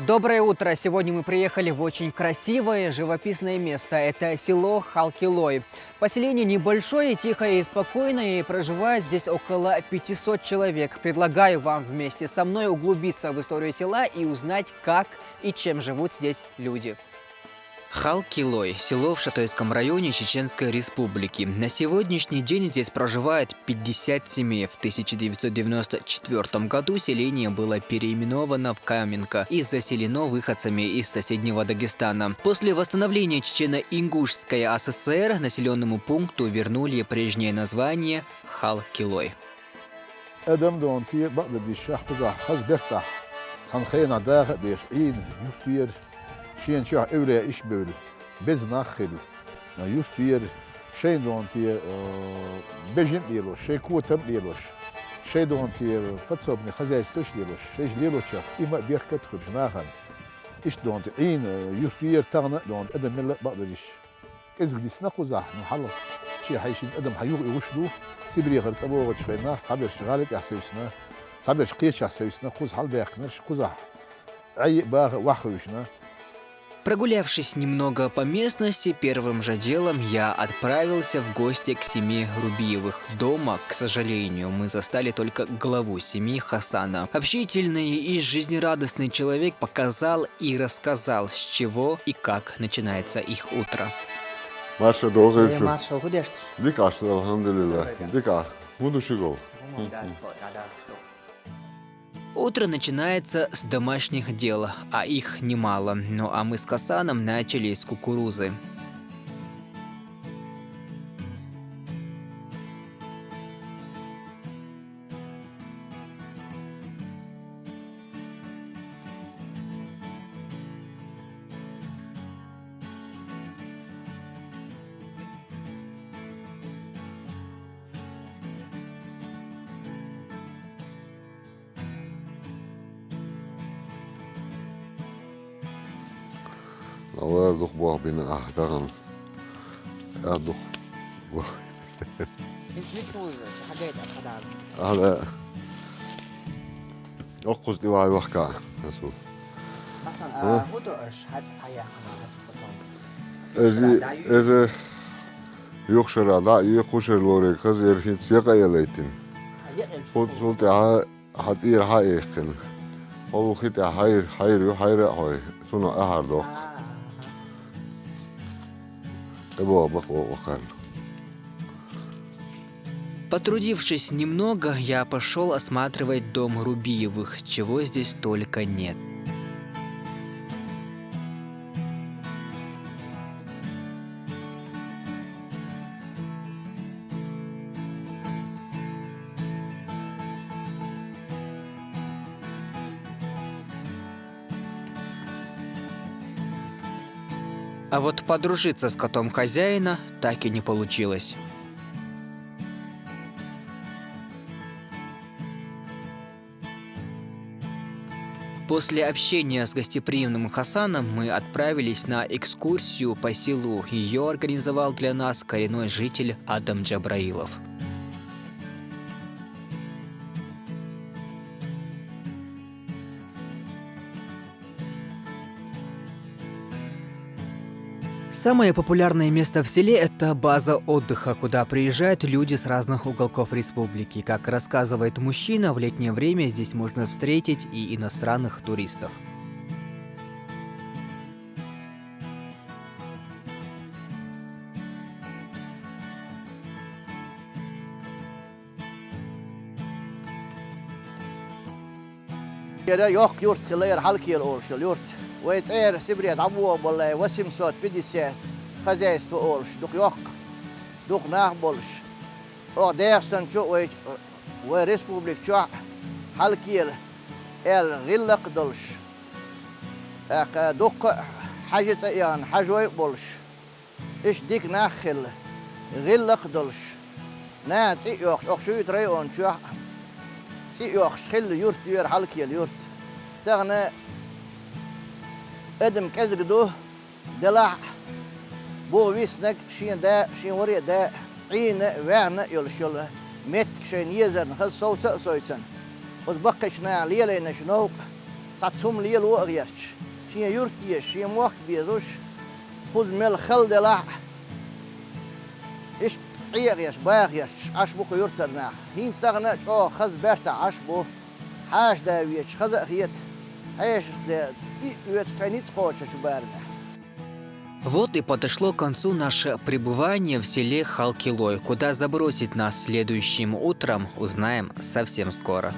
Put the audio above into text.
Доброе утро! Сегодня мы приехали в очень красивое, живописное место. Это село Халкилой. Поселение небольшое, тихое и спокойное, и проживает здесь около 500 человек. Предлагаю вам вместе со мной углубиться в историю села и узнать, как и чем живут здесь люди. Халкилой – село в Шатойском районе Чеченской Республики. На сегодняшний день здесь проживает 50 семей. В 1994 году селение было переименовано в Каменка и заселено выходцами из соседнего Дагестана. После восстановления Чечено-Ингушской АССР населенному пункту вернули прежнее название Халкилой. شين شو أولى إيش بقول بزناخل يستير شين دونتي بجن ديلوش شيء كوتم ديلوش شيء دونتي بتصبني خزايستوش ديلوش شيء ديلوش إما بيركت خرجناهن إيش دونتي عين يستير تغنى دونت أدم ملا بقدرش إذا قديسنا قزح نحلص شيء حيشين أدم حيوق يوشلو سيبري غير تبغى وتشغلنا صابر شغالة أحسوسنا صابر شقيش أحسوسنا قز حل بيخنش قزح أي باغ وحوشنا. Прогулявшись немного по местности, первым же делом я отправился в гости к семье Рубиевых. Дома, к сожалению, мы застали только главу семьи Хасана. Общительный и жизнерадостный человек показал и рассказал, с чего и как начинается их утро. Маша, долго еще. Дика, что, алхамдулилlah. Дика, буду шигов. Утро начинается с домашних дел, а их немало. Ну а мы с Хасаном начали с кукурузы. أول ذوق بوه بين أحدهم أذوق بوه هذا أقصد دي واي وحكا نسوف إذا يخشر هذا يخشر لوري كذا يركين سيقا يليتين قلت سلطة حتير حايقن أو خيط حير هاي سنة أحد دوق Потрудившись немного, я пошел осматривать дом Рубиевых, чего здесь только нет. А вот подружиться с котом хозяина так и не получилось. После общения с гостеприимным Хасаном мы отправились на экскурсию по селу. Ее организовал для нас коренной житель Адам Джабраилов. Самое популярное место в селе – это база отдыха, куда приезжают люди с разных уголков республики. Как рассказывает мужчина, в летнее время здесь можно встретить и иностранных туристов. ويتعير سبريت عبوه والله وسم صوت بديسات خزايست وأولش دوك يوك دوك ناخ بولش أو ديرستن شو وريسبوبليك شو حالكيل غلق دولش دوك حاجة يعني حاجوي بولش إيش ديك ناخل غلق دولش نا تي يوكش أخشو يتريون شو تي يوكش خل يورت يور حالكيل يورت تغنى ادم كزقدو دلع بو ويسنك شين دا شين وري دا عين وعنا يلشل ميت شين يزر نخل صوت سويتن وزبقشنا ليلة نشنوك تاتهم لي الوغيرش شي يرتي شي موخ بيزوش فوز مل خلد لا إيش عيغيش باغيش عشبو يرترنا هين استغنى أو خز باشتا عشبو حاش داويش خز أخيت عيش ده يتستعنيت قوتش شبارنا. Вот и подошло к концу наше пребывание в селе Халкилой. Куда забросит нас следующим утром, узнаем совсем скоро.